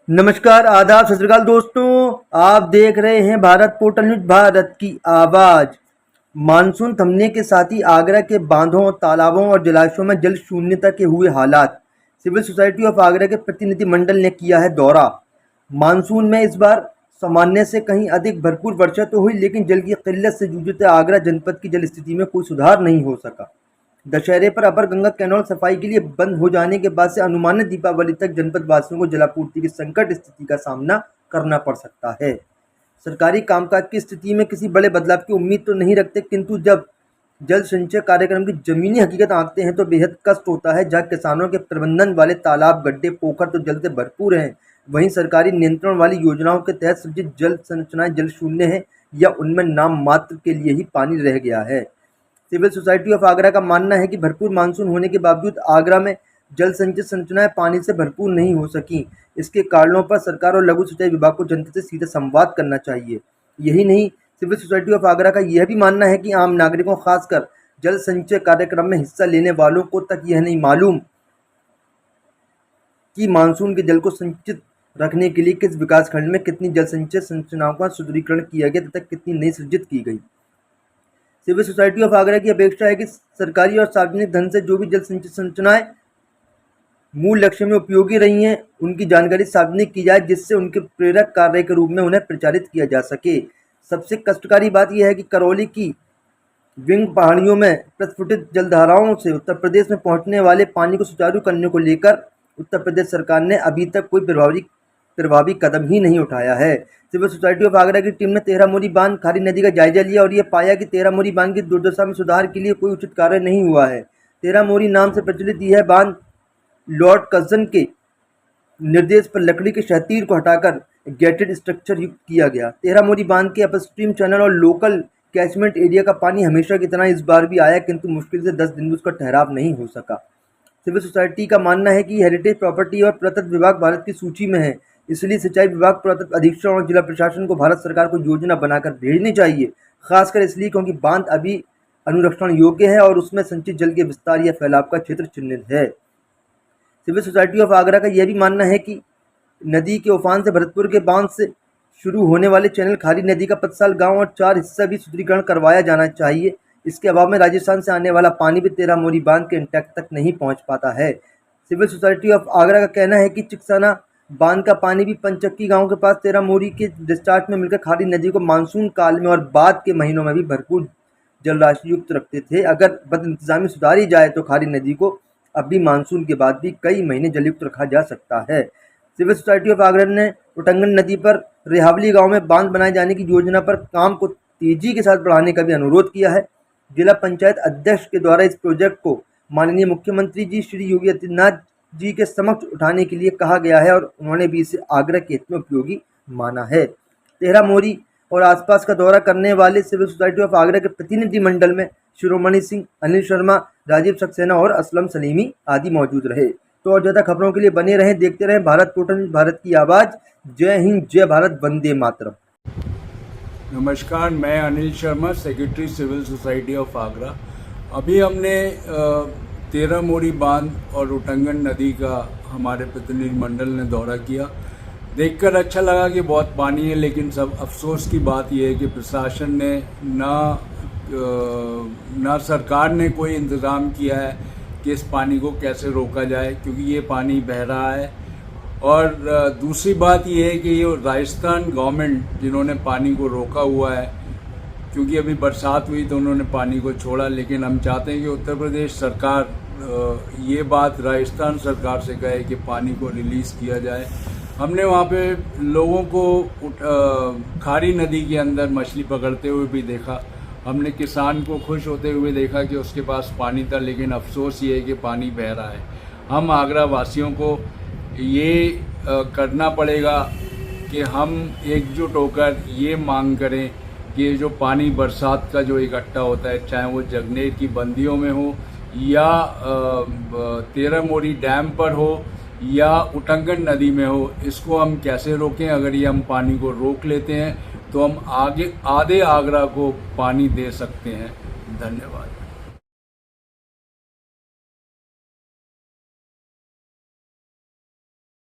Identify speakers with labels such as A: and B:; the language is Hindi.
A: नमस्कार, आदाब, सत श्री अकाल दोस्तों। आप देख रहे हैं भारत पोर्टल न्यूज, भारत की आवाज़। मानसून थमने के साथ ही आगरा के बांधों, तालाबों और जलाशयों में जल शून्यता के हुए हालात। सिविल सोसाइटी ऑफ आगरा के प्रतिनिधि मंडल ने किया है दौरा। मानसून में इस बार सामान्य से कहीं अधिक भरपूर वर्षा तो हुई, लेकिन जल की किल्लत से जूझते आगरा जनपद की जल स्थिति में कोई सुधार नहीं हो सका। दशहरे पर अपर गंगा कैनाल सफाई के लिए बंद हो जाने के बाद से अनुमानित दीपावली तक जनपद वासियों को जलापूर्ति की संकट स्थिति का सामना करना पड़ सकता है। सरकारी कामकाज की स्थिति में किसी बड़े बदलाव की उम्मीद तो नहीं रखते, किंतु जब जल संचय कार्यक्रम की जमीनी हकीकत आंकते हैं तो बेहद कष्ट होता है। जहाँ किसानों के प्रबंधन वाले तालाब, गड्ढे, पोखर तो जल से भरपूर हैं, वहीं सरकारी नियंत्रण वाली योजनाओं के तहत सृजित जल संरचनाएं जल शून्य है या उनमें नाम मात्र के लिए ही पानी रह गया है। सिविल सोसाइटी ऑफ आगरा का मानना है कि भरपूर मानसून होने के बावजूद आगरा में जल संचय संरचनाएं पानी से भरपूर नहीं हो सकी। इसके कारणों पर सरकार और लघु सिंचाई विभाग को जनता से सीधा संवाद करना चाहिए। यही नहीं, सिविल सोसाइटी ऑफ आगरा का यह भी मानना है कि आम नागरिकों, खासकर जल संचय कार्यक्रम में हिस्सा लेने वालों को तक यह नहीं मालूम कि मानसून के जल को संचित रखने के लिए किस विकासखंड में कितनी जल संचय संरचनाओं का सुदृढ़ीकरण किया गया तथा कितनी नई सृजित की गई। सिविल सोसाइटी ऑफ आगरा की अपेक्षा है कि सरकारी और सार्वजनिक धन से जो भी जल संचय संरचनाएं मूल लक्ष्य में उपयोगी रही हैं, उनकी जानकारी सार्वजनिक की जाए, जिससे उनके प्रेरक कार्य के रूप में उन्हें प्रचारित किया जा सके। सबसे कष्टकारी बात यह है कि करौली की विंग पहाड़ियों में प्रस्फुटित जलधाराओं से उत्तर प्रदेश में पहुंचने वाले पानी को सुचारू करने को लेकर उत्तर प्रदेश सरकार ने अभी तक कोई प्रभावी कदम ही नहीं उठाया है। सिविल सोसाइटी ऑफ आगरा की टीम ने 13 मोरी बांध, खारी नदी का जायजा लिया और यह पाया कि 13 मोरी बांध की दुर्दशा में सुधार के लिए कोई उचित कार्य नहीं हुआ है। 13 मोरी नाम से प्रचलित यह बांध लॉर्ड कर्जन के निर्देश पर लकड़ी के शहतीर को हटाकर गेटेड स्ट्रक्चर युक्त किया गया। 13 मोरी बांध के अपस्ट्रीम चैनल और लोकल कैचमेंट एरिया का पानी हमेशा की तरह इस बार भी आया, किंतु मुश्किल से 10 दिन में उसका ठहराव नहीं हो सका। सिविल सोसाइटी का मानना है कि हेरिटेज प्रॉपर्टी और पुरातत्व विभाग भारत की सूची में है, इसलिए सिंचाई विभाग, पुरातत्व अधीक्षण और जिला प्रशासन को भारत सरकार को योजना बनाकर भेजनी चाहिए। खासकर इसलिए क्योंकि बांध अभी अनुरक्षण योग्य है और उसमें संचित जल के विस्तार या फैलाव का क्षेत्र चिन्हित है। सिविल सोसाइटी ऑफ आगरा का यह भी मानना है कि नदी के उफान से भरतपुर के बांध से शुरू होने वाले चैनल खारी नदी का पतसाल गांव और 4 हिस्सा भी सुदृढ़ीकरण करवाया जाना चाहिए। इसके अभाव में राजस्थान से आने वाला पानी भी 13 मोरी बांध के इंटैक्ट तक नहीं पहुंच पाता है। सिविल सोसाइटी ऑफ आगरा का कहना है कि चिकसाना बांध का पानी भी पंचक्की गांव के पास 13 मोरी के डिस्चार्ज में मिलकर खारी नदी को मानसून काल में और बाद के महीनों में भी भरपूर जलराशि युक्त रखते थे। अगर बदइंतजामी सुधारी जाए तो खारी नदी को अब भी मानसून के बाद भी कई महीने जलयुक्त रखा जा सकता है। सिविल सोसाइटी ऑफ आगरा ने उटंगन नदी पर रेहावली गांव में बांध बनाए जाने की योजना पर काम को तेजी के साथ बढ़ाने का भी अनुरोध किया है। जिला पंचायत अध्यक्ष के द्वारा इस प्रोजेक्ट को माननीय मुख्यमंत्री जी श्री योगी आदित्यनाथ जी के समक्ष उठाने के लिए कहा गया है और उन्होंने भी इसे आगरा के हित में उपयोगी माना है। 13 मोरी और आसपास का दौरा करने वाले सिविल सोसाइटी ऑफ आगरा के प्रतिनिधि मंडल में शिरोमणि सिंह, अनिल शर्मा, राजीव सक्सेना और असलम सलीमी आदि मौजूद रहे। तो और ज़्यादा खबरों के लिए बने रहें, देखते रहें भारत पोर्टल, भारत की आवाज़। जय हिंद, जय भारत, वंदे मातरम।
B: नमस्कार, मैं Anil Sharma, secretary civil society of Agra. अभी हमने 13 मोरी बांध और उटंगन नदी का हमारे प्रतिनिधि मंडल ने दौरा किया। देखकर अच्छा लगा कि बहुत पानी है, लेकिन सब अफसोस की बात यह है कि प्रशासन ने ना सरकार ने कोई इंतज़ाम किया है कि इस पानी को कैसे रोका जाए, क्योंकि ये पानी बह रहा है। और दूसरी बात ये है कि ये राजस्थान गवर्नमेंट जिन्होंने पानी को रोका हुआ है, क्योंकि अभी बरसात हुई तो उन्होंने पानी को छोड़ा, लेकिन हम चाहते हैं कि उत्तर प्रदेश सरकार ये बात राजस्थान सरकार से कहे कि पानी को रिलीज़ किया जाए। हमने वहाँ पे लोगों को खारी नदी के अंदर मछली पकड़ते हुए भी देखा। हमने किसान को खुश होते हुए देखा कि उसके पास पानी था, लेकिन अफसोस ये है कि पानी बह रहा है। हम आगरा वासियों को ये करना पड़ेगा कि हम एकजुट होकर ये मांग करें कि जो पानी बरसात का जो इकट्ठा होता है, चाहे वो जगनेर की बंदियों में हो या 13 मोरी डैम पर हो या उटंगन नदी में हो, इसको हम कैसे रोकें। अगर ये हम पानी को रोक लेते हैं तो हम आगे आधे आगरा को पानी दे सकते हैं। धन्यवाद।